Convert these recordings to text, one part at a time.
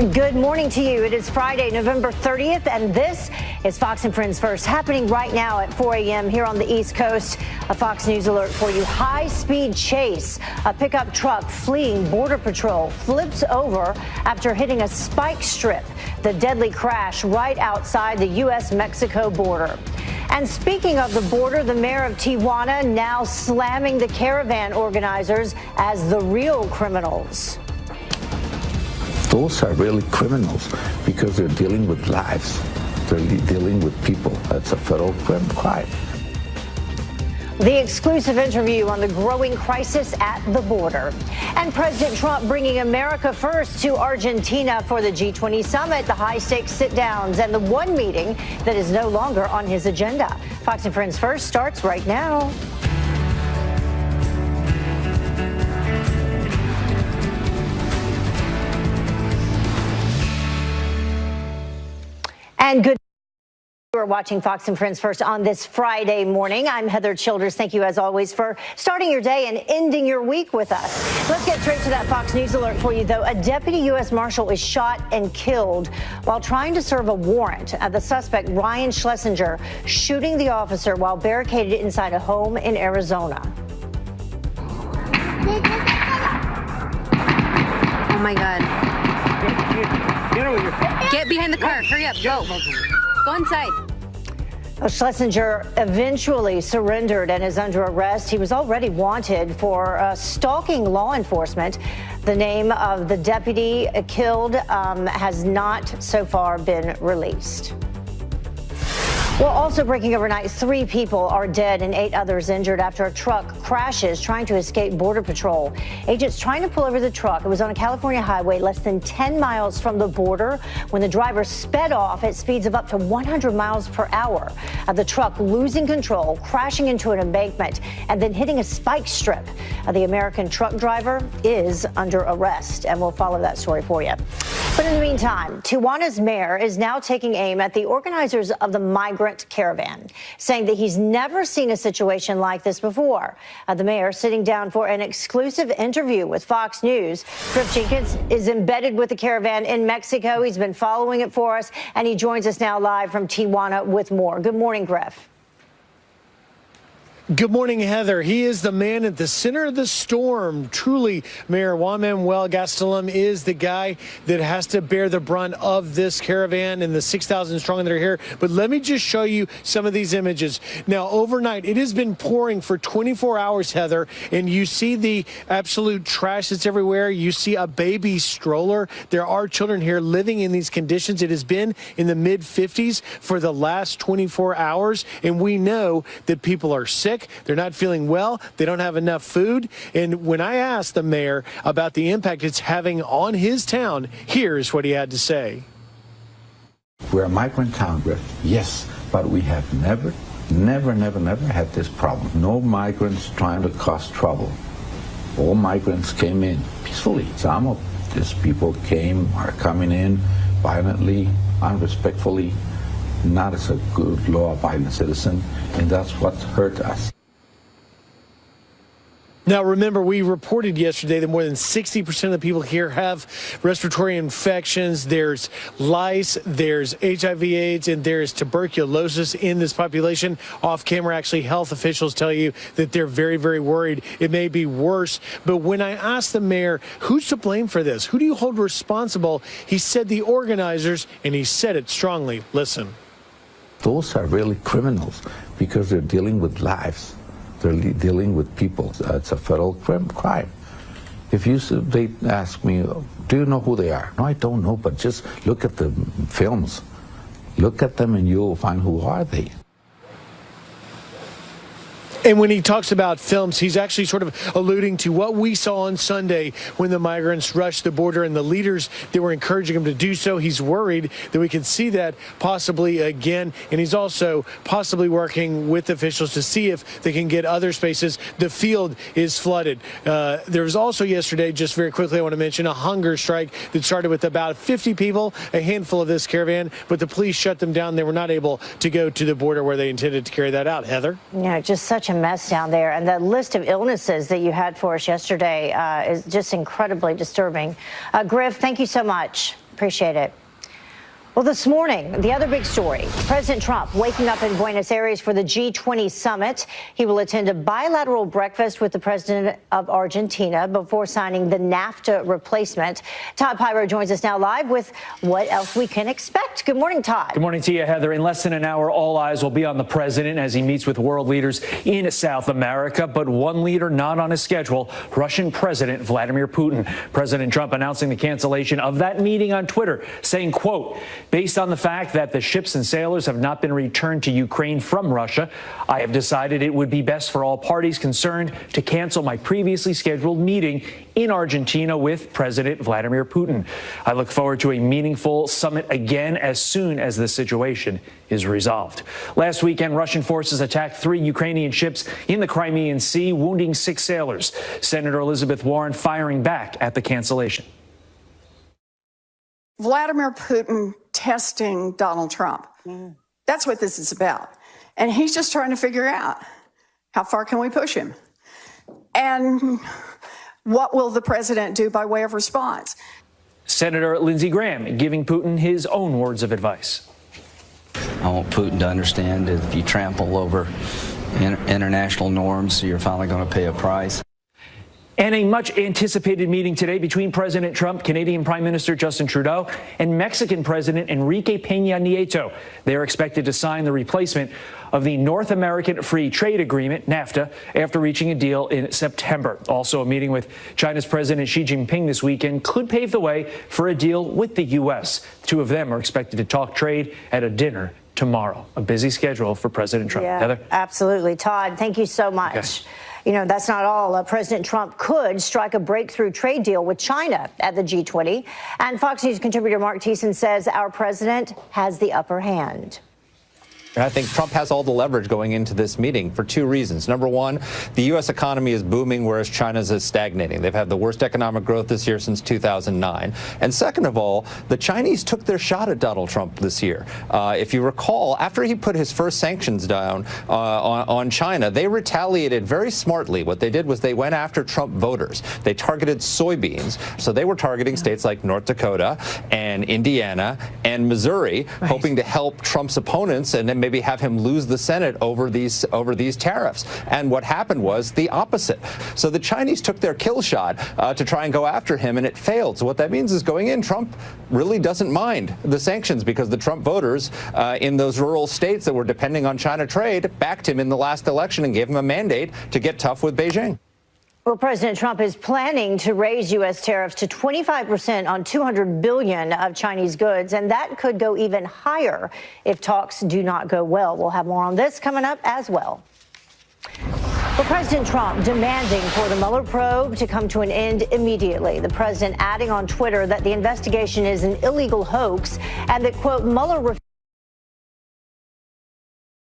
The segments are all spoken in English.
Good morning to you. It is Friday, November 30th, and this is Fox and Friends First, happening right now at 4 a.m. here on the East Coast. A Fox News alert for you. High-speed chase. A pickup truck fleeing Border Patrol flips over after hitting a spike strip. The deadly crash right outside the U.S.-Mexico border. And speaking of the border, the mayor of Tijuana now slamming the caravan organizers as the real criminals. Those are really criminals because they're dealing with lives. They're dealing with people. That's a federal crime. The exclusive interview on the growing crisis at the border. And President Trump bringing America first to Argentina for the G20 summit, the high-stakes sit-downs, and the one meeting that is no longer on his agenda. Fox and Friends First starts right now. And good. You are watching Fox and Friends First on this Friday morning. I'm Heather Childers. Thank you, as always, for starting your day and ending your week with us. Let's get straight to that Fox News alert for you, though. A deputy U.S. Marshal is shot and killed while trying to serve a warrant. The suspect, Ryan Schlesinger, shooting the officer while barricaded inside a home in Arizona. Oh, my God. Get behind the car. Hurry up. Go. Go inside. Schlesinger eventually surrendered and is under arrest. He was already wanted for stalking law enforcement. The name of the deputy killed has not so far been released. Well, also breaking overnight, 3 people are dead and 8 others injured after a truck crashes trying to escape Border Patrol. Agents trying to pull over the truck. It was on a California highway less than 10 miles from the border when the driver sped off at speeds of up to 100 miles per hour. The truck losing control, crashing into an embankment, and then hitting a spike strip. The American truck driver is under arrest, and we'll follow that story for you. But in the meantime, Tijuana's mayor is now taking aim at the organizers of the migrant caravan, saying that he's never seen a situation like this before. The mayor sitting down for an exclusive interview with Fox News. Griff Jenkins is embedded with the caravan in Mexico. He's been following it for us, and he joins us now live from Tijuana with more. Good morning, Griff. Good morning, Heather. He is the man at the center of the storm. Truly, Mayor Juan Manuel Gastelum is the guy that has to bear the brunt of this caravan and the 6,000 strong that are here. But let me just show you some of these images. Now, overnight, it has been pouring for 24 hours, Heather, and you see the absolute trash that's everywhere. You see a baby stroller. There are children here living in these conditions. It has been in the mid-50s for the last 24 hours, and we know that people are sick. They're not feeling well. They don't have enough food. And when I asked the mayor about the impact it's having on his town, here's what he had to say. We're a migrant town, Griff. Yes, but we have never had this problem. No migrants trying to cause trouble. All migrants came in peacefully. Some of these people are coming in violently, unrespectfully, not as a good law-abiding citizen, and that's what hurt us. Now, remember, we reported yesterday that more than 60% of the people here have respiratory infections. There's lice, there's HIV/AIDS, and there's tuberculosis in this population. Off camera, actually, health officials tell you that they're very, very worried. It may be worse. But when I asked the mayor, who's to blame for this? Who do you hold responsible? He said the organizers, and he said it strongly. Listen. Those are really criminals because they're dealing with lives. They're dealing with people. It's a federal crime. If they ask me, do you know who they are? No, I don't know, but just look at the films. Look at them and you'll find who are they. And when he talks about films, he's actually sort of alluding to what we saw on Sunday when the migrants rushed the border and the leaders that were encouraging him to do so. He's worried that we could see that possibly again. And he's also possibly working with officials to see if they can get other spaces. The field is flooded. There was also yesterday, just very quickly, I want to mention a hunger strike that started with about 50 people, a handful of this caravan, but the police shut them down. They were not able to go to the border where they intended to carry that out. Heather? Yeah, just such a mess down there. And the list of illnesses that you had for us yesterday is just incredibly disturbing. Griff, thank you so much. Appreciate it. Well, this morning, the other big story, President Trump waking up in Buenos Aires for the G20 summit. He will attend a bilateral breakfast with the president of Argentina before signing the NAFTA replacement. Todd Pyro joins us now live with what else we can expect. Good morning, Todd. Good morning to you, Heather. In less than an hour, all eyes will be on the president as he meets with world leaders in South America. But one leader not on his schedule, Russian President Vladimir Putin. President Trump announcing the cancellation of that meeting on Twitter, saying, quote, based on the fact that the ships and sailors have not been returned to Ukraine from Russia, I have decided it would be best for all parties concerned to cancel my previously scheduled meeting in Argentina with President Vladimir Putin. I look forward to a meaningful summit again as soon as the situation is resolved. Last weekend, Russian forces attacked 3 Ukrainian ships in the Crimean Sea, wounding 6 sailors. Senator Elizabeth Warren firing back at the cancellation. Vladimir Putin testing Donald Trump. That's what this is about. And he's just trying to figure out how far can we push him? And what will the president do by way of response? Senator Lindsey Graham giving Putin his own words of advice. I want Putin to understand that if you trample over international norms, you're finally going to pay a price. And a much anticipated meeting today between President Trump, Canadian Prime Minister Justin Trudeau, and Mexican President Enrique Peña Nieto. They're expected to sign the replacement of the North American Free Trade Agreement, NAFTA, after reaching a deal in September. Also, a meeting with China's President Xi Jinping this weekend could pave the way for a deal with the U.S. Two of them are expected to talk trade at a dinner tomorrow. A busy schedule for President Trump. Yeah, Heather? Absolutely. Todd, thank you so much. Okay. You know, that's not all. President Trump could strike a breakthrough trade deal with China at the G20. And Fox News contributor Mark Thiessen says our president has the upper hand. And I think Trump has all the leverage going into this meeting for 2 reasons. Number one, the U.S. economy is booming, whereas China's is stagnating. They've had the worst economic growth this year since 2009. And second of all, the Chinese took their shot at Donald Trump this year. If you recall, after he put his first sanctions down on China, they retaliated very smartly. What they did was they went after Trump voters. They targeted soybeans. So they were targeting states like North Dakota and Indiana and Missouri, hoping to help Trump's opponents and then maybe have him lose the Senate over these tariffs. And what happened was the opposite. So the Chinese took their kill shot to try and go after him, and it failed. So what that means is going in, Trump really doesn't mind the sanctions because the Trump voters in those rural states that were depending on China trade backed him in the last election and gave him a mandate to get tough with Beijing. Well, President Trump is planning to raise U.S. tariffs to 25% on $200 billion of Chinese goods, and that could go even higher if talks do not go well. We'll have more on this coming up as well. Well, President Trump demanding for the Mueller probe to come to an end immediately. The president adding on Twitter that the investigation is an illegal hoax and that, quote, Mueller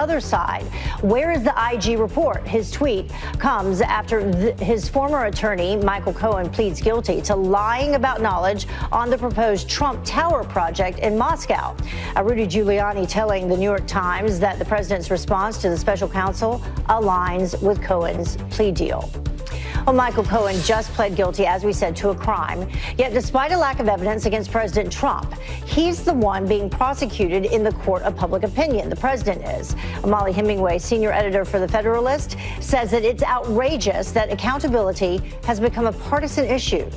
other side. Where is the IG report? His tweet comes after his former attorney, Michael Cohen, pleads guilty to lying about knowledge on the proposed Trump Tower project in Moscow. Rudy Giuliani telling the New York Times that the president's response to the special counsel aligns with Cohen's plea deal. Well, Michael Cohen just pled guilty, as we said, to a crime. Yet despite a lack of evidence against President Trump, he's the one being prosecuted in the court of public opinion. The president is. Molly Hemingway, senior editor for The Federalist, says that it's outrageous that accountability has become a partisan issue.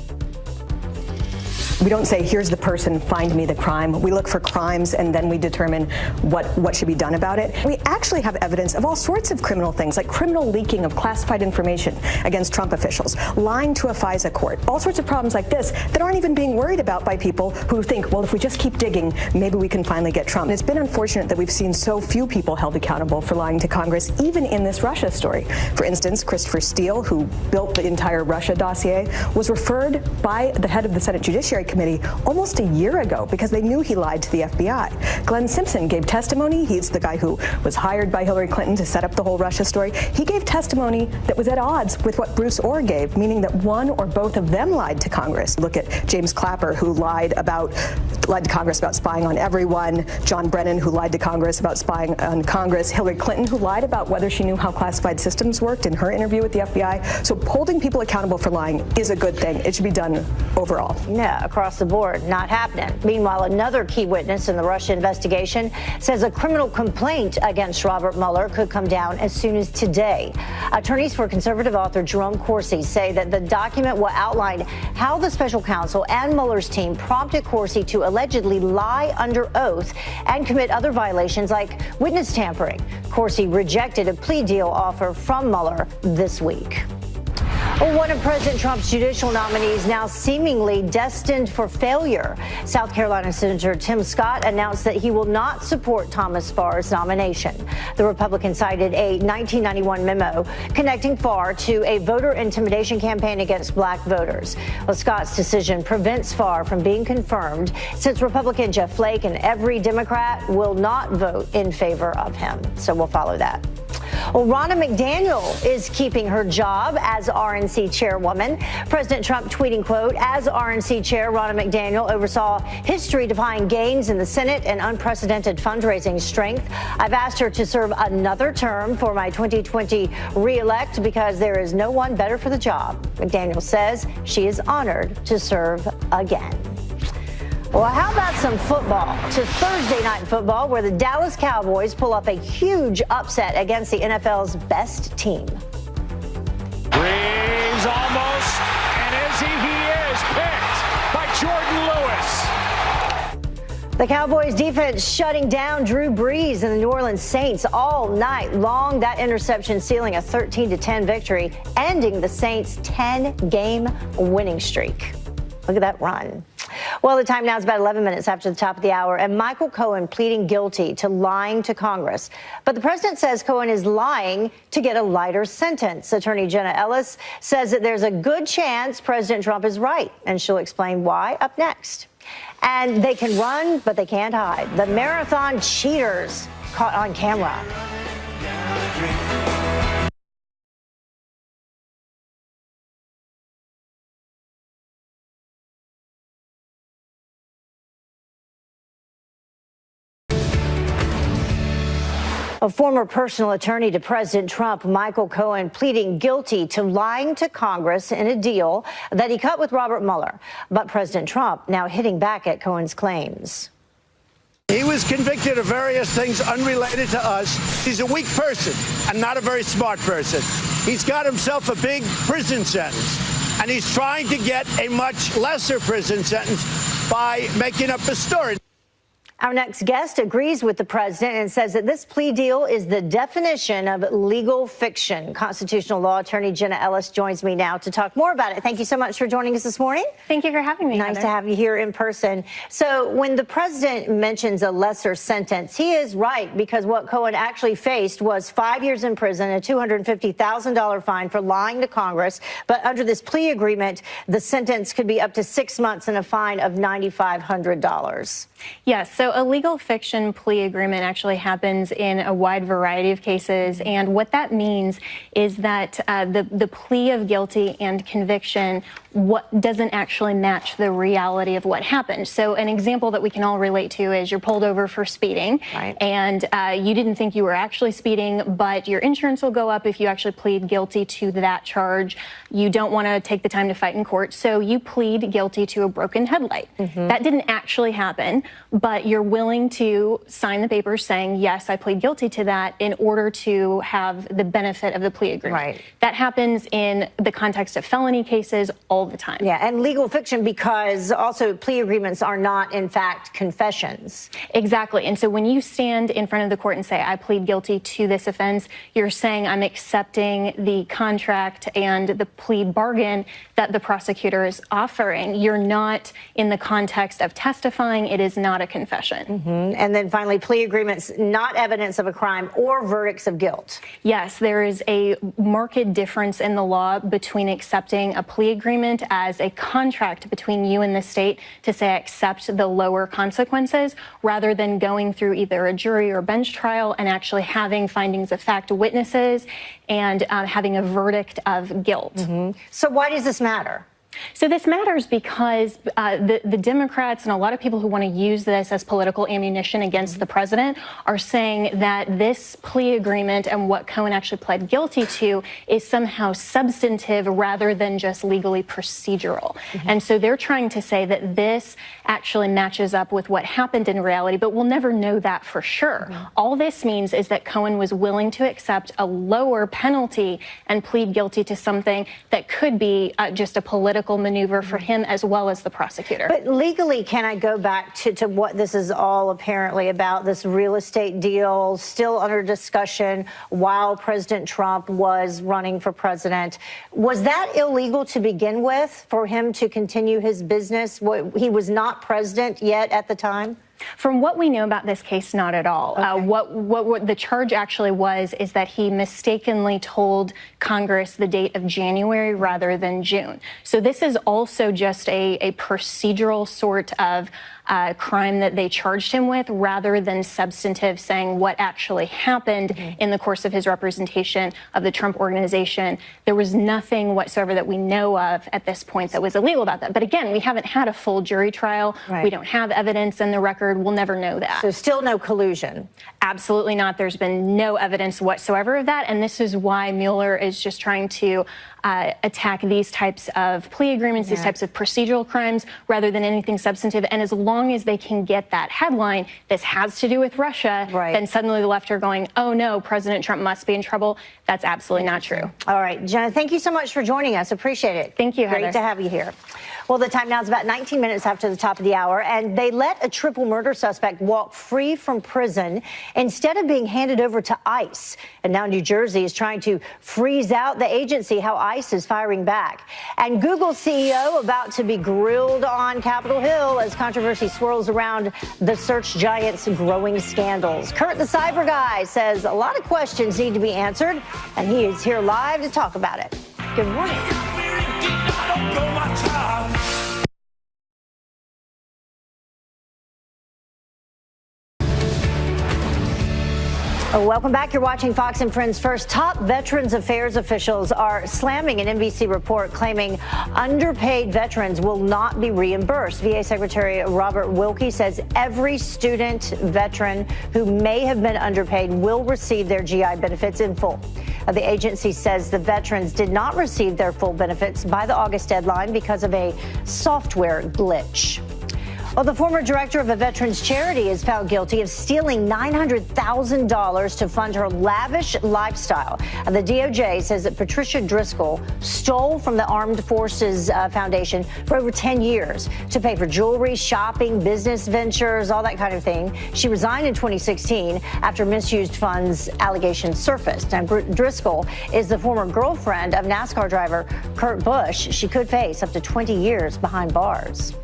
We don't say, here's the person, find me the crime. We look for crimes and then we determine what should be done about it. We actually have evidence of all sorts of criminal things, like criminal leaking of classified information against Trump officials, lying to a FISA court, all sorts of problems like this that aren't even being worried about by people who think, well, if we just keep digging, maybe we can finally get Trump. And it's been unfortunate that we've seen so few people held accountable for lying to Congress, even in this Russia story. For instance, Christopher Steele, who built the entire Russia dossier, was referred by the head of the Senate Judiciary Committee almost a year ago because they knew he lied to the FBI. Glenn Simpson gave testimony. He's the guy who was hired by Hillary Clinton to set up the whole Russia story. He gave testimony that was at odds with what Bruce Orr gave, meaning that one or both of them lied to Congress. Look at James Clapper, who lied to Congress about spying on everyone. John Brennan, who lied to Congress about spying on Congress. Hillary Clinton, who lied about whether she knew how classified systems worked in her interview with the FBI. So holding people accountable for lying is a good thing. It should be done overall. Yeah. across the board. Not happening. Meanwhile, another key witness in the Russia investigation says a criminal complaint against Robert Mueller could come down as soon as today. Attorneys for conservative author Jerome Corsi say that the document will outline how the special counsel and Mueller's team prompted Corsi to allegedly lie under oath and commit other violations like witness tampering. Corsi rejected a plea deal offer from Mueller this week. One of President Trump's judicial nominees now seemingly destined for failure. South Carolina Senator Tim Scott announced that he will not support Thomas Farr's nomination. The Republican cited a 1991 memo connecting Farr to a voter intimidation campaign against black voters. Well, Scott's decision prevents Farr from being confirmed since Republican Jeff Flake and every Democrat will not vote in favor of him. So we'll follow that. Well, Ronna McDaniel is keeping her job as RNC chairwoman. President Trump tweeting, quote, as RNC chair, Ronna McDaniel oversaw history-defying gains in the Senate and unprecedented fundraising strength. I've asked her to serve another term for my 2020 re-elect because there is no one better for the job. McDaniel says she is honored to serve again. Well, how about some football? To Thursday night football, where the Dallas Cowboys pull up a huge upset against the NFL's best team. Breeze almost, and he is picked by Jordan Lewis. The Cowboys defense shutting down Drew Brees and the New Orleans Saints all night long. That interception sealing a 13-10 victory, ending the Saints' 10-game winning streak. Look at that run. Well, the time now is about 11 minutes after the top of the hour, and Michael Cohen pleading guilty to lying to Congress. But the president says Cohen is lying to get a lighter sentence. Attorney Jenna Ellis says that there's a good chance President Trump is right, and she'll explain why up next. And they can run, but they can't hide. The marathon cheaters caught on camera. A former personal attorney to President Trump, Michael Cohen, pleading guilty to lying to Congress in a deal that he cut with Robert Mueller. But President Trump now hitting back at Cohen's claims. He was convicted of various things unrelated to us. He's a weak person and not a very smart person. He's got himself a big prison sentence, and he's trying to get a much lesser prison sentence by making up a story. Our next guest agrees with the president and says that this plea deal is the definition of legal fiction. Constitutional law attorney Jenna Ellis joins me now to talk more about it. Thank you so much for joining us this morning. Thank you for having me. Nice to have you here in person. So when the president mentions a lesser sentence, he is right, because what Cohen actually faced was 5 years in prison, a $250,000 fine for lying to Congress. But under this plea agreement, the sentence could be up to 6 months and a fine of $9,500. Yes, so a legal fiction plea agreement actually happens in a wide variety of cases, and what that means is that the plea of guilty and conviction doesn't actually match the reality of what happened. So an example that we can all relate to is you're pulled over for speeding, right, and you didn't think you were actually speeding, but your insurance will go up if you actually plead guilty to that charge. You don't want to take the time to fight in court, so you plead guilty to a broken headlight. That didn't actually happen, but you're willing to sign the papers saying, yes, I plead guilty to that, in order to have the benefit of the plea agreement. Right. That happens in the context of felony cases all the time. Yeah, and legal fiction because also plea agreements are not, in fact, confessions. Exactly. And so when you stand in front of the court and say, I plead guilty to this offense, you're saying I'm accepting the contract and the plea bargain that the prosecutor is offering. You're not in the context of testifying. It is not a confession. And then finally, plea agreements, not evidence of a crime or verdicts of guilt. Yes, there is a marked difference in the law between accepting a plea agreement as a contract between you and the state to say I accept the lower consequences, rather than going through either a jury or bench trial and actually having findings of fact, witnesses, and having a verdict of guilt. So why does this matter? So this matters because the Democrats and a lot of people who want to use this as political ammunition against the president are saying that this plea agreement and what Cohen actually pled guilty to is somehow substantive rather than just legally procedural. And so they're trying to say that this actually matches up with what happened in reality, but we'll never know that for sure. All this means is that Cohen was willing to accept a lower penalty and plead guilty to something that could be just a political maneuver for him as well as the prosecutor. But legally, can I go back to what this is all apparently about, this real estate deal still under discussion while President Trump was running for president? Was that illegal to begin with for him to continue his business? He was not president yet at the time? From what we know about this case, not at all. Okay. What the charge actually was is that he mistakenly told Congress the date of January rather than June. So this is also just a procedural sort of crime that they charged him with rather than substantive, saying what actually happened in the course of his representation of the Trump organization. There was nothing whatsoever that we know of at this point that was illegal about that. But again, we haven't had a full jury trial. Right. We don't have evidence in the record. We'll never know that. So still no collusion? Absolutely not. There's been no evidence whatsoever of that. And this is why Mueller is just trying to attack these types of plea agreements, these types of procedural crimes, rather than anything substantive. And as long as they can get that headline, this has to do with Russia, then suddenly the left are going, oh no, President Trump must be in trouble. That's absolutely not true. All right, Jenna, thank you so much for joining us. Appreciate it. Thank you, Heather. Great to have you here. Well, the time now is about 19 minutes after the top of the hour, and they let a triple murder suspect walk free from prison instead of being handed over to ICE. And now New Jersey is trying to freeze out the agency, how ICE is firing back. And Google CEO about to be grilled on Capitol Hill as controversy swirls around the search giant's growing scandals. Kurt, the cyber guy, says a lot of questions need to be answered, and he is here live to talk about it. Good morning. Welcome back. You're watching Fox and Friends First. Top Veterans Affairs officials are slamming an NBC report claiming underpaid veterans will not be reimbursed. VA Secretary Robert Wilkie says every student veteran who may have been underpaid will receive their GI benefits in full. The agency says the veterans did not receive their full benefits by the August deadline because of a software glitch. Well, the former director of a veterans charity is found guilty of stealing $900,000 to fund her lavish lifestyle. The DOJ says that Patricia Driscoll stole from the Armed Forces Foundation for over 10 years to pay for jewelry, shopping, business ventures, all that kind of thing. She resigned in 2016 after misused funds allegations surfaced. And Driscoll is the former girlfriend of NASCAR driver Kurt Busch. She could face up to 20 years behind bars.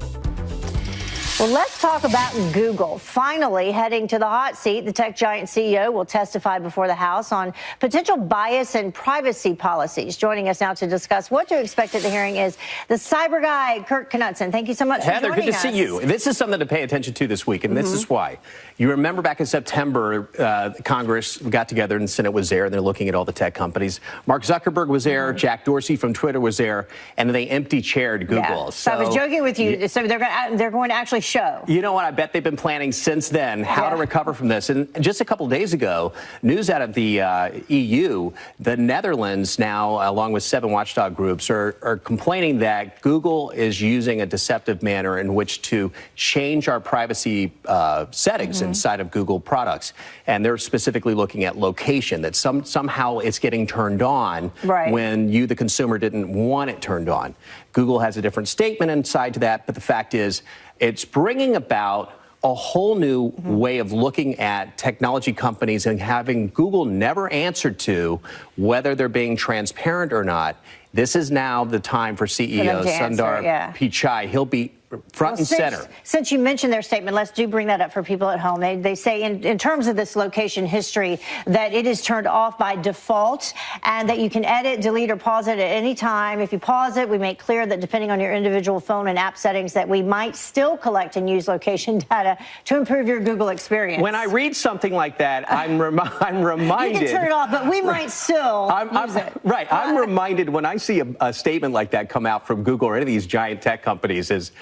Well, let's talk about Google. Finally heading to the hot seat, the tech giant CEO will testify before the House on potential bias and privacy policies. Joining us now to discuss what to expect at the hearing is the cyber guy, Kirk Knudsen. Thank you so much for joining us. Heather, good to see you. This is something to pay attention to this week, and this is why. You remember back in September, Congress got together and the Senate was there, and they're looking at all the tech companies. Mark Zuckerberg was there, Jack Dorsey from Twitter was there, and they empty-chaired Google. Yeah. So I was joking with you. So they're going to actually show. You know what? I bet they've been planning since then how to recover from this. And just a couple of days ago, news out of the EU, the Netherlands now, along with 7 watchdog groups, are complaining that Google is using a deceptive manner in which to change our privacy settings inside of Google products. And they're specifically looking at location, that somehow it's getting turned on when you, the consumer, didn't want it turned on. Google has a different statement inside to that, but the fact is, it's bringing about a whole new way of looking at technology companies and having Google never answered to whether they're being transparent or not. This is now the time for CEO Sundar Pichai. He'll be front and center. Since you mentioned their statement, let's bring that up for people at home. They say in terms of this location history that it is turned off by default and that you can edit, delete, or pause it at any time. If you pause it, we make clear that depending on your individual phone and app settings that we might still collect and use location data to improve your Google experience. When I read something like that, I'm reminded. You can turn it off, but we might still use it. Right. I'm reminded when I see a statement like that come out from Google or any of these giant tech companies is,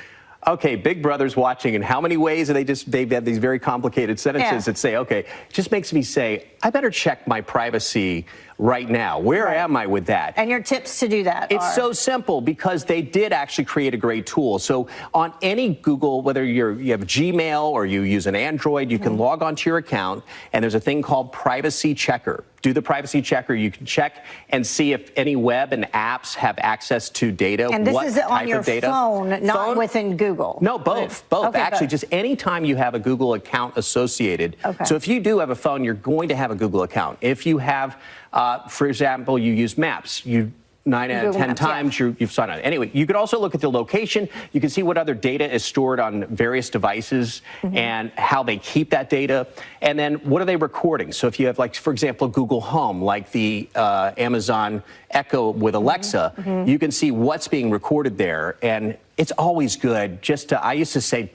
okay, Big Brother's watching, and how many ways are they've had these very complicated sentences that say, okay, it just makes me say, I better check my privacy right now. Where am I with that? And your tips to do that It's so simple because they did actually create a great tool. So on any Google, whether you have Gmail or you use an Android, you can log onto your account, and there's a thing called Privacy Checker. Do the Privacy Checker. You can check and see if any web and apps have access to data. And this what is type on your of data. phone, not within Google. No, both. Okay, actually, just any time you have a Google account associated. Okay. So if you do have a phone, you're going to have a Google account. If you have, for example, you use Maps, 9 out of 10 times you've signed on. Anyway, you could also look at the location. You can see what other data is stored on various devices and how they keep that data. And then what are they recording? So if you have, like, for example, Google Home, like the Amazon Echo with Alexa, you can see what's being recorded there. And it's always good just to, I used to say,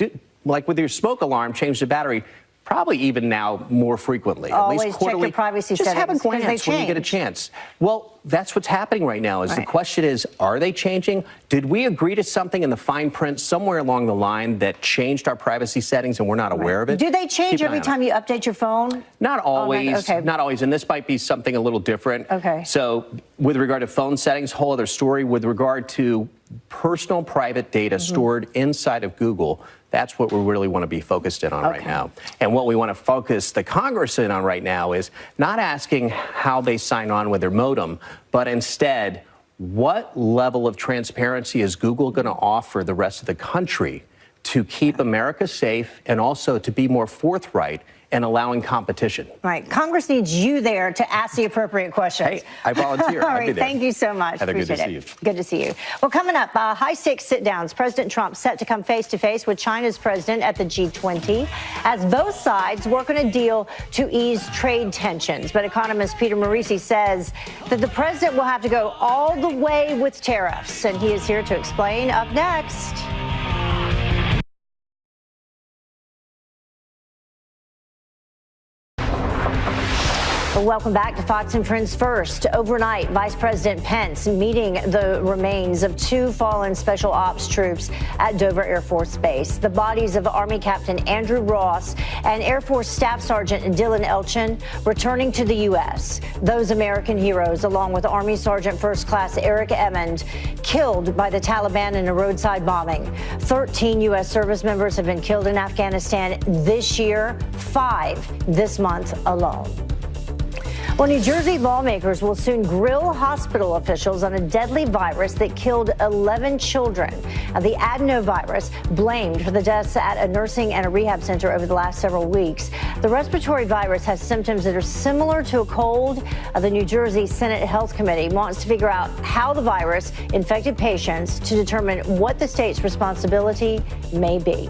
like with your smoke alarm, change the battery. Probably even now more frequently, Always at least quarterly. check your privacy just have a settings, 'cause they glance when you get a chance. Well, that's what's happening right now. The question is, are they changing? Did we agree to something in the fine print somewhere along the line that changed our privacy settings and we're not aware of it? Do they change every time you update your phone? Not always. Not always. And this might be something a little different. Okay. So with regard to phone settings, whole other story. With regard to personal private data stored inside of Google, that's what we really want to be focused in on right now. And what we want to focus the Congress in on right now is not asking how they sign on with their modem, but instead, what level of transparency is Google going to offer the rest of the country to keep America safe and also to be more forthright and allowing competition. Right. Congress needs you there to ask the appropriate questions. Hey, I volunteer. All I'll be right. there. Thank you so much. Heather, good to see you. Good to see you. Well, coming up, high-stakes sit-downs. President Trump set to come face-to-face with China's president at the G20 as both sides work on a deal to ease trade tensions. But economist Peter Morici says that the president will have to go all the way with tariffs, and he is here to explain up next. Welcome back to Fox and Friends First. Overnight, Vice President Pence meeting the remains of 2 fallen special ops troops at Dover Air Force Base. The bodies of Army Captain Andrew Ross and Air Force Staff Sergeant Dylan Elchin returning to the U.S. Those American heroes, along with Army Sergeant First Class Eric Emmond, killed by the Taliban in a roadside bombing. 13 U.S. service members have been killed in Afghanistan this year, 5 this month alone. Well, New Jersey lawmakers will soon grill hospital officials on a deadly virus that killed 11 children. The adenovirus, blamed for the deaths at a nursing and a rehab center over the last several weeks. The respiratory virus has symptoms that are similar to a cold. The New Jersey Senate Health Committee wants to figure out how the virus infected patients to determine what the state's responsibility may be.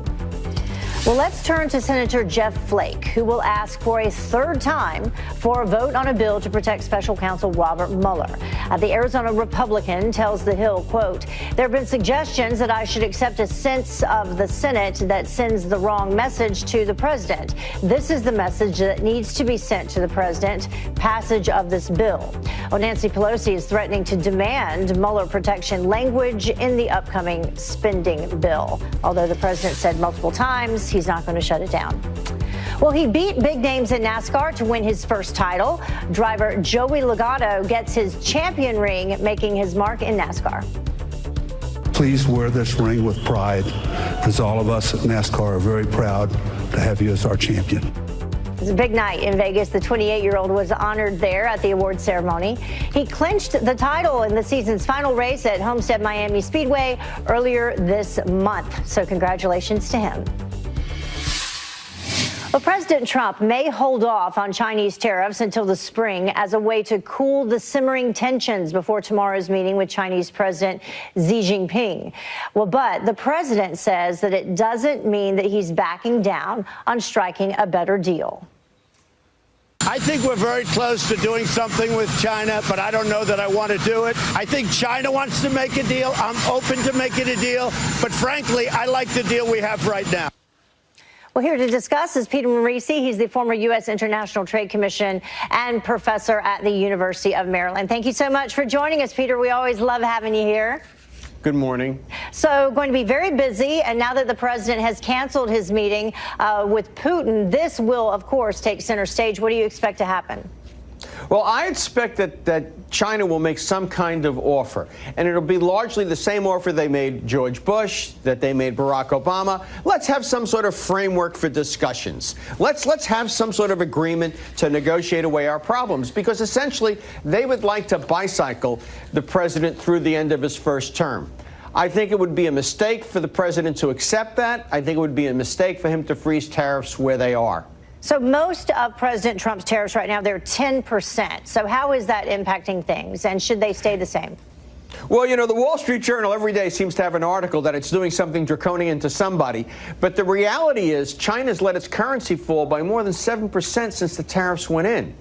Well, let's turn to Senator Jeff Flake, who will ask for a 3rd time for a vote on a bill to protect special counsel Robert Mueller. The Arizona Republican tells The Hill, quote, there have been suggestions that I should accept a sense of the Senate that sends the wrong message to the president. This is the message that needs to be sent to the president, passage of this bill. Well, Nancy Pelosi is threatening to demand Mueller protection language in the upcoming spending bill, although the president said multiple times he's not going to shut it down. Well, he beat big names in NASCAR to win his first title. Driver Joey Logano gets his champion ring, making his mark in NASCAR. Please wear this ring with pride, as all of us at NASCAR are very proud to have you as our champion. It's a big night in Vegas. The 28-year-old was honored there at the award ceremony. He clinched the title in the season's final race at Homestead Miami Speedway earlier this month. So congratulations to him. Well, President Trump may hold off on Chinese tariffs until the spring as a way to cool the simmering tensions before tomorrow's meeting with Chinese President Xi Jinping. Well, but the president says that it doesn't mean that he's backing down on striking a better deal. I think we're very close to doing something with China, but I don't know that I want to do it. I think China wants to make a deal. I'm open to making a deal. But frankly, I like the deal we have right now. Well, here to discuss is Peter Morici. He's the former U.S. International Trade Commission and professor at the University of Maryland. Thank you so much for joining us, Peter. We always love having you here. Good morning. So going to be very busy. And now that the president has canceled his meeting with Putin, this will, of course, take center stage. What do you expect to happen? Well, I expect that China will make some kind of offer, and it'll be largely the same offer they made George Bush, that they made Barack Obama. Let's have some sort of framework for discussions. Let's have some sort of agreement to negotiate away our problems, because essentially they would like to bicycle the president through the end of his first term. I think it would be a mistake for the president to accept that. I think it would be a mistake for him to freeze tariffs where they are. So most of President Trump's tariffs right now, they're 10%. So how is that impacting things? And should they stay the same? Well, you know, the Wall Street Journal every day seems to have an article that it's doing something draconian to somebody. But the reality is China's let its currency fall by more than 7% since the tariffs went in.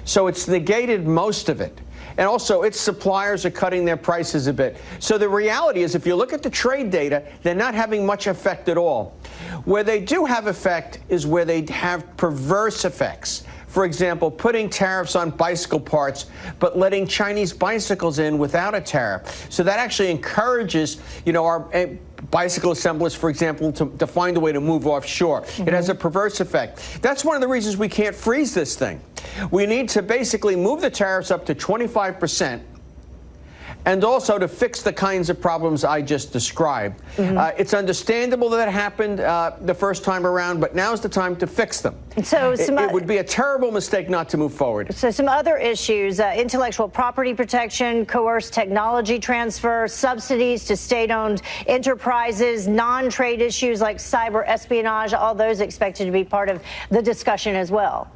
So it's negated most of it. And also, its suppliers are cutting their prices a bit. So the reality is, if you look at the trade data, they're not having much effect at all. Where they do have effect is where they have perverse effects. For example, putting tariffs on bicycle parts, but letting Chinese bicycles in without a tariff. So that actually encourages, you know, our bicycle assemblers, for example, to find a way to move offshore. It has a perverse effect. That's one of the reasons we can't freeze this thing. We need to basically move the tariffs up to 25%. And also to fix the kinds of problems I just described. It's understandable that it happened the first time around, but now's the time to fix them. So it would be a terrible mistake not to move forward. So some other issues, intellectual property protection, coerced technology transfer, subsidies to state-owned enterprises, non-trade issues like cyber espionage, all those expected to be part of the discussion as well.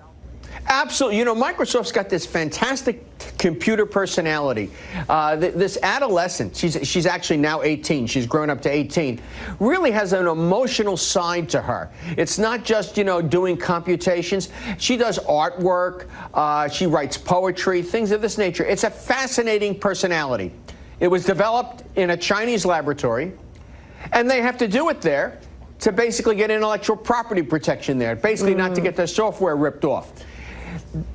Absolutely. You know, Microsoft's got this fantastic computer personality. This adolescent, she's actually now 18. She's grown up to 18. Really has an emotional side to her. It's not just, you know, doing computations. She does artwork. She writes poetry, things of this nature. It's a fascinating personality. It was developed in a Chinese laboratory, and they have to do it there to basically get intellectual property protection there, basically not to get their software ripped off.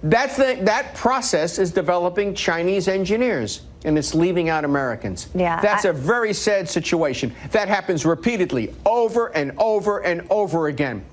That process is developing Chinese engineers, and it's leaving out Americans. Yeah, that's a very sad situation. That happens repeatedly, over and over and over again.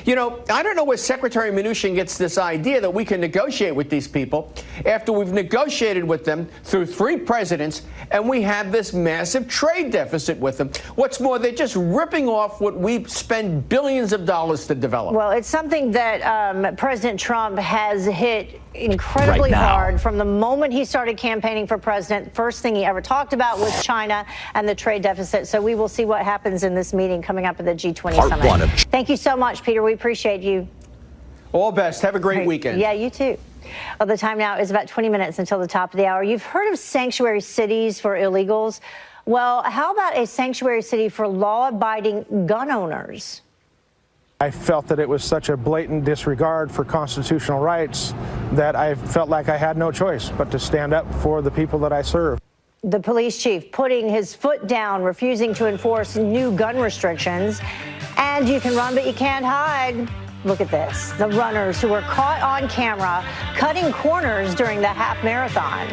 You know, I don't know where Secretary Mnuchin gets this idea that we can negotiate with these people after we've negotiated with them through 3 presidents, and we have this massive trade deficit with them. What's more, they're just ripping off what we spend billions of dollars to develop. Well, it's something that President Trump has hit incredibly hard from the moment he started campaigning for president. First thing he ever talked about was China and the trade deficit. So we will see what happens in this meeting coming up at the G20 summit. Thank you so much, Peter. We appreciate you. All best. Have a great weekend. Yeah, you too. Well, the time now is about 20 minutes until the top of the hour. You've heard of sanctuary cities for illegals. Well, how about a sanctuary city for law-abiding gun owners? I felt that it was such a blatant disregard for constitutional rights that I felt like I had no choice but to stand up for the people that I serve. The police chief putting his foot down, refusing to enforce new gun restrictions. And you can run, but you can't hide. Look at this. The runners who were caught on camera cutting corners during the half marathon.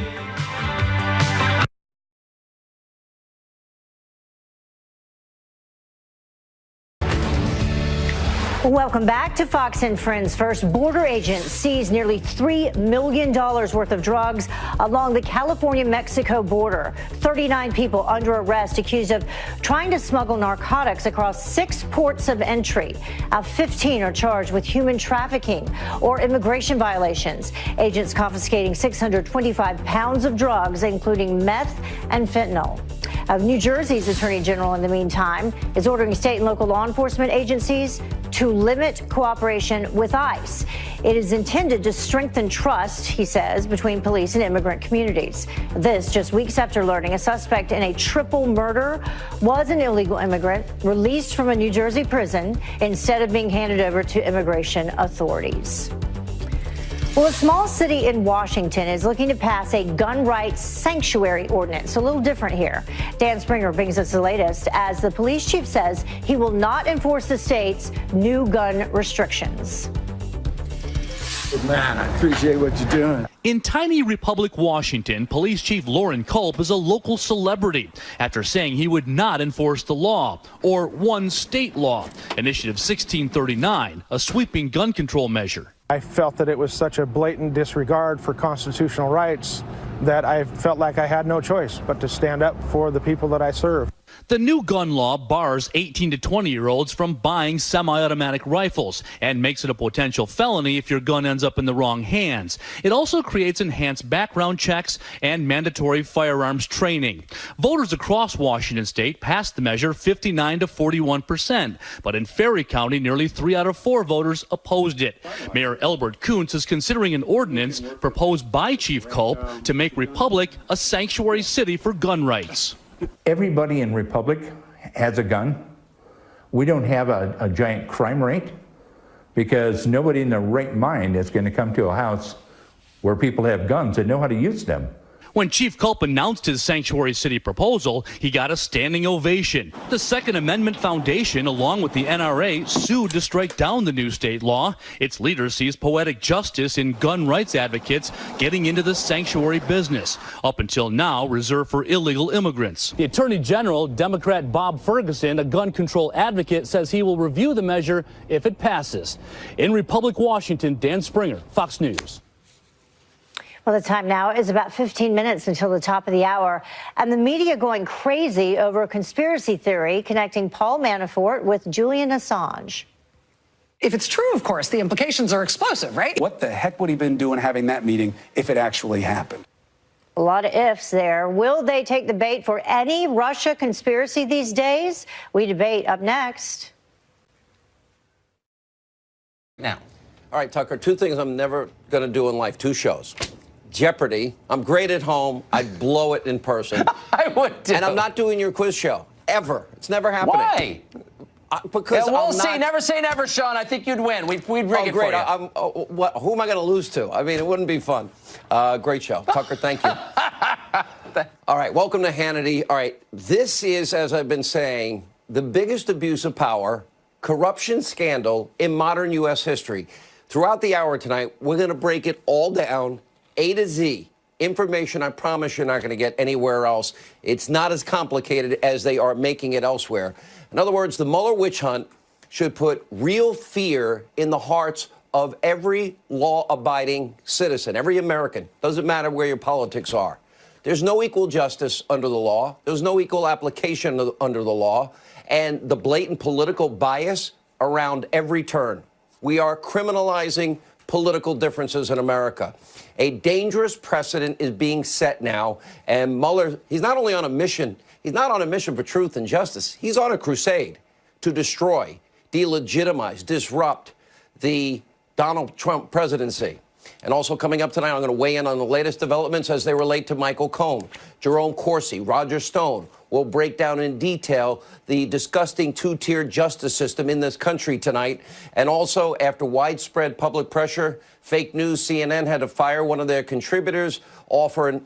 Welcome back to Fox and Friends. First, border agents seized nearly $3 million worth of drugs along the California-Mexico border. 39 people under arrest accused of trying to smuggle narcotics across 6 ports of entry. 15 are charged with human trafficking or immigration violations. Agents confiscating 625 pounds of drugs, including meth and fentanyl. New Jersey's Attorney General, in the meantime, is ordering state and local law enforcement agencies to limit cooperation with ICE. It is intended to strengthen trust, he says, between police and immigrant communities. This just weeks after learning a suspect in a triple murder was an illegal immigrant released from a New Jersey prison instead of being handed over to immigration authorities. Well, a small city in Washington is looking to pass a gun rights sanctuary ordinance. A little different here. Dan Springer brings us the latest as the police chief says he will not enforce the state's new gun restrictions. Man, I appreciate what you're doing. In tiny Republic, Washington, Police Chief Loren Culp is a local celebrity after saying he would not enforce the law, or one state law, Initiative 1639, a sweeping gun control measure. I felt that it was such a blatant disregard for constitutional rights that I felt like I had no choice but to stand up for the people that I serve. The new gun law bars 18 to 20-year-olds from buying semi-automatic rifles and makes it a potential felony if your gun ends up in the wrong hands. It also creates enhanced background checks and mandatory firearms training. Voters across Washington state passed the measure 59 to 41%, but in Ferry County, nearly 3 out of 4 voters opposed it. Mayor Elbert Kuntz is considering an ordinance proposed by Chief Culp to make Republic a sanctuary city for gun rights. Everybody in Republic has a gun. We don't have a giant crime rate because nobody in their right mind is going to come to a house where people have guns and know how to use them. When Chief Culp announced his sanctuary city proposal, he got a standing ovation. The Second Amendment Foundation, along with the NRA, sued to strike down the new state law. Its leader sees poetic justice in gun rights advocates getting into the sanctuary business, up until now reserved for illegal immigrants. The Attorney General, Democrat Bob Ferguson, a gun control advocate, says he will review the measure if it passes. In Republic, Washington, Dan Springer, Fox News. Well, the time now is about 15 minutes until the top of the hour, and the media going crazy over a conspiracy theory connecting Paul Manafort with Julian Assange. If it's true, of course, the implications are explosive, right? What the heck would he been doing having that meeting if it actually happened? A lot of ifs there. Will they take the bait for any Russia conspiracy these days? We debate up next. Now, all right, Tucker, 2 things I'm never going to do in life, 2 shows. Jeopardy. I'm great at home. I'd blow it in person. I would too. And I'm not doing your quiz show, ever. It's never happening. Why? Because yeah, we'll I'm see. not... Never say never, Sean. I think you'd win. We'd rig it great. for you. Who am I going to lose to? I mean, it wouldn't be fun. Great show. Tucker, thank you. All right, welcome to Hannity. All right, this is, as I've been saying, the biggest abuse of power, corruption scandal in modern U.S. history. Throughout the hour tonight, we're going to break it all down, A to Z. Information I promise you're not going to get anywhere else. It's not as complicated as they are making it elsewhere. In other words, the Mueller witch hunt should put real fear in the hearts of every law-abiding citizen, every American. Doesn't matter where your politics are. There's no equal justice under the law. There's no equal application under the law. And the blatant political bias around every turn. We are criminalizing political differences in America. A dangerous precedent is being set now, and Mueller, he's not only on a mission, he's not on a mission for truth and justice, he's on a crusade to destroy, delegitimize, disrupt the Donald Trump presidency. And also coming up tonight, I'm going to weigh in on the latest developments as they relate to Michael Cohen, Jerome Corsi, Roger Stone. We'll break down in detail the disgusting 2-tier justice system in this country tonight. And also, after widespread public pressure, fake news, CNN had to fire one of their contributors over an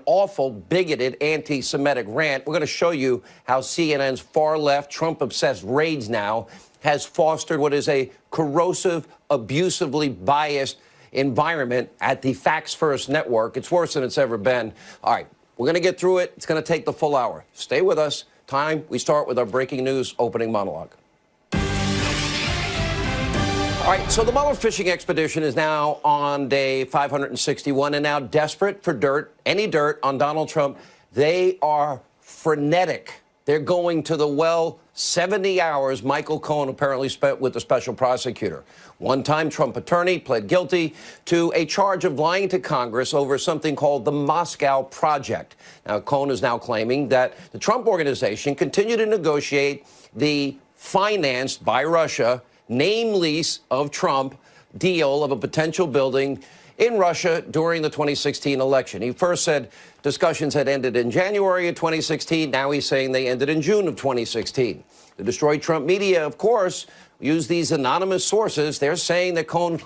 awful, bigoted, anti-Semitic rant. We're going to show you how CNN's far-left, Trump-obsessed rage now has fostered what is a corrosive, abusively biased environment at the Facts First Network. It's worse than it's ever been. All right, we're going to get through it. It's going to take the full hour. Stay with us. Time, we start with our breaking news opening monologue. All right, so the Mueller fishing expedition is now on day 561 and now desperate for dirt, any dirt on Donald Trump. They are frenetic. They're going to the well 70 hours Michael Cohen apparently spent with the special prosecutor. One-time Trump attorney pled guilty to a charge of lying to Congress over something called the Moscow Project. Now, Cohen is now claiming that the Trump organization continued to negotiate the financed by Russia name lease of Trump deal of a potential building in Russia during the 2016 election. He first said discussions had ended in January of 2016. Now he's saying they ended in June of 2016. The destroyed Trump media, of course, used these anonymous sources. They're saying that Cohen,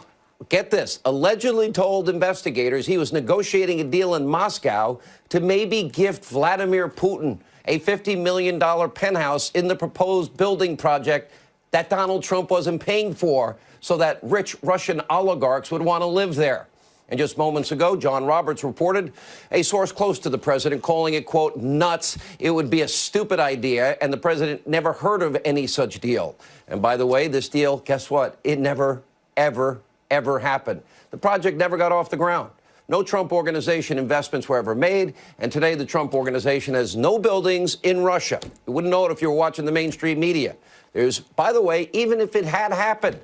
get this, allegedly told investigators he was negotiating a deal in Moscow to maybe gift Vladimir Putin a $50 million penthouse in the proposed building project that Donald Trump wasn't paying for so that rich Russian oligarchs would want to live there. And just moments ago, John Roberts reported a source close to the president calling it, quote, nuts. It would be a stupid idea, and the president never heard of any such deal. And by the way, this deal, guess what? It never, ever, ever happened. The project never got off the ground. No Trump Organization investments were ever made, and today the Trump Organization has no buildings in Russia. You wouldn't know it if you were watching the mainstream media. There's, by the way, even if it had happened,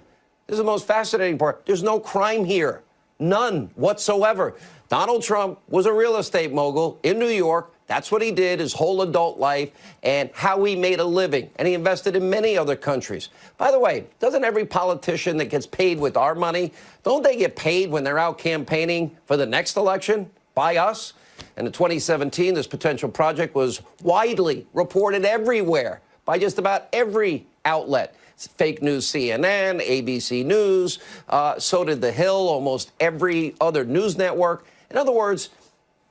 this is the most fascinating part, there's no crime here. None whatsoever. Donald Trump was a real estate mogul in New York. That's what he did his whole adult life and how he made a living. And he invested in many other countries. By the way, doesn't every politician that gets paid with our money, don't they get paid when they're out campaigning for the next election by us? And in 2017, this potential project was widely reported everywhere by just about every outlet. Fake news CNN, ABC News, so did The Hill, almost every other news network. In other words,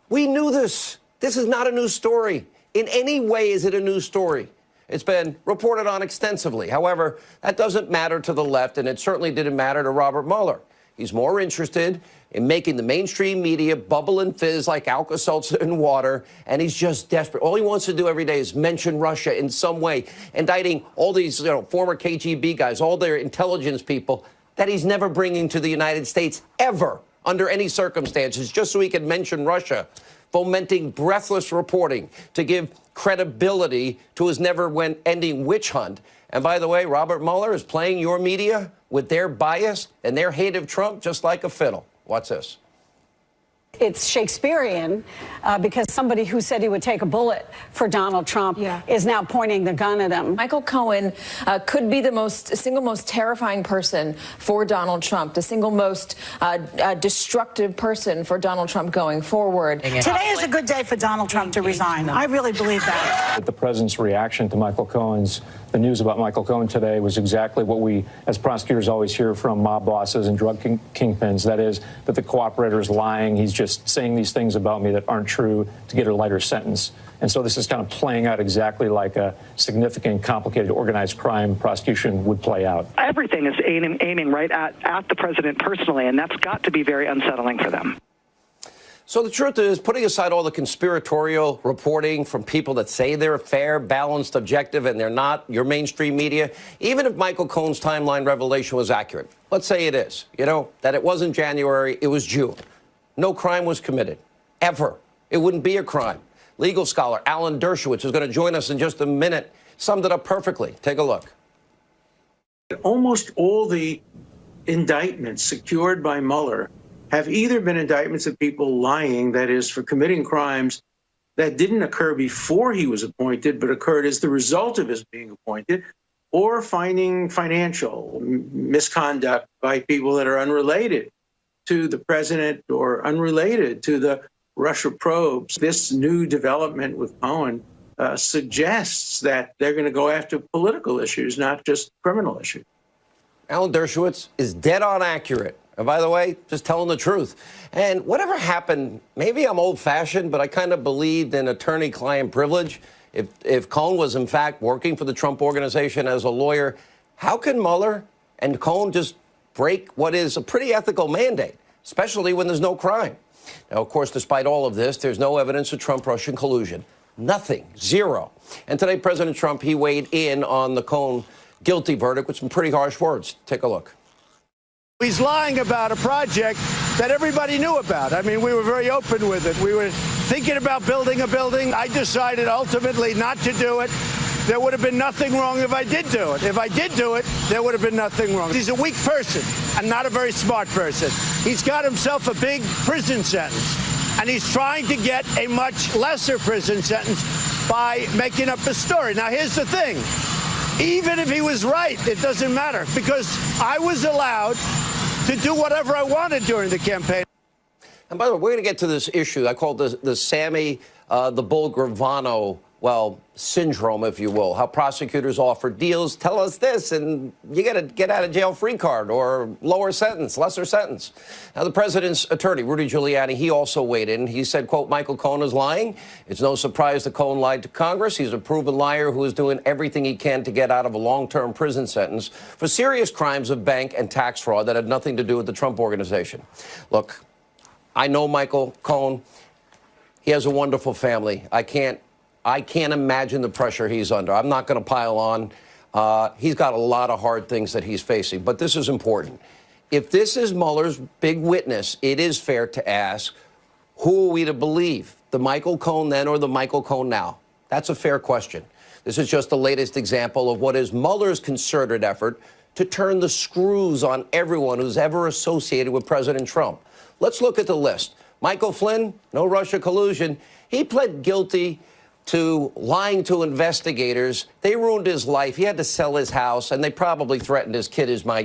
we knew this. This is not a news story. In any way is it a news story. It's been reported on extensively. However, that doesn't matter to the left, and it certainly didn't matter to Robert Mueller. He's more interested in making the mainstream media bubble and fizz like Alka-Seltzer in water, and he's just desperate. All he wants to do every day is mention Russia in some way, indicting all these former KGB guys, all their intelligence people that he's never bringing to the United States ever, under any circumstances, just so he can mention Russia, fomenting breathless reporting to give credibility to his never-ending witch hunt. And by the way, Robert Mueller is playing your media with their bias and their hate of Trump just like a fiddle. Watch this. It's Shakespearean because somebody who said he would take a bullet for Donald Trump is now pointing the gun at him. Michael Cohen could be the single most terrifying person for Donald Trump, the single most destructive person for Donald Trump going forward. Today is a good day for Donald Trump to resign. I really believe that. The president's reaction to the news about Michael Cohen today was exactly what we, as prosecutors, always hear from mob bosses and drug kingpins. That is, that the cooperator is lying. He's just saying these things about me that aren't true to get a lighter sentence. And so this is kind of playing out exactly like a significant, complicated, organized crime prosecution would play out. Everything is aiming right at the president personally, and that's got to be very unsettling for them. So the truth is, putting aside all the conspiratorial reporting from people that say they're fair, balanced, objective, and they're not, your mainstream media, even if Michael Cohen's timeline revelation was accurate, let's say it is, that it wasn't January, it was June. No crime was committed, ever. It wouldn't be a crime. Legal scholar Alan Dershowitz is going to join us in just a minute, summed it up perfectly. Take a look. Almost all the indictments secured by Mueller have either been indictments of people lying, that is, for committing crimes that didn't occur before he was appointed, but occurred as the result of his being appointed, or finding financial misconduct by people that are unrelated to the president or unrelated to the Russia probes. This new development with Cohen suggests that they're going to go after political issues, not just criminal issues. Alan Dershowitz is dead on accurate. And by the way, just telling the truth. And whatever happened, maybe I'm old-fashioned, but I kind of believed in attorney-client privilege. If Cohen was, in fact, working for the Trump Organization as a lawyer, how can Mueller and Cohen just break what is a pretty ethical mandate, especially when there's no crime? Now, of course, despite all of this, there's no evidence of Trump-Russian collusion. Nothing. Zero. And today, President Trump, he weighed in on the Cohen guilty verdict with some pretty harsh words. Take a look. He's lying about a project that everybody knew about. I mean, we were very open with it. We were thinking about building a building. I decided ultimately not to do it. there would have been nothing wrong if I did do it. If I did do it, there would have been nothing wrong. He's a weak person and not a very smart person. He's got himself a big prison sentence, and he's trying to get a much lesser prison sentence by making up a story. Now, here's the thing. Even if he was right, it doesn't matter, because I was allowed to do whatever I wanted during the campaign. And by the way, we're going to get to this issue. I call it the Sammy the Bull Gravano, well, syndrome, if you will, how prosecutors offer deals. Tell us this, and you get a get-out-of-jail-free card or lower sentence, lesser sentence. Now, the president's attorney, Rudy Giuliani, he also weighed in. He said, quote, Michael Cohen is lying. It's no surprise that Cohen lied to Congress. He's a proven liar who is doing everything he can to get out of a long-term prison sentence for serious crimes of bank and tax fraud that had nothing to do with the Trump Organization. Look, I know Michael Cohen. He has a wonderful family. I can't imagine the pressure he's under. I'm not going to pile on. He's got a lot of hard things that he's facing. But this is important. If this is Mueller's big witness, it is fair to ask, who are we to believe? The Michael Cohen then or the Michael Cohen now? That's a fair question. This is just the latest example of what is Mueller's concerted effort to turn the screws on everyone who's ever associated with President Trump. Let's look at the list. Michael Flynn, no Russia collusion. He pled guilty to lying to investigators. They ruined his life. He had to sell his house, and they probably threatened his kid, is my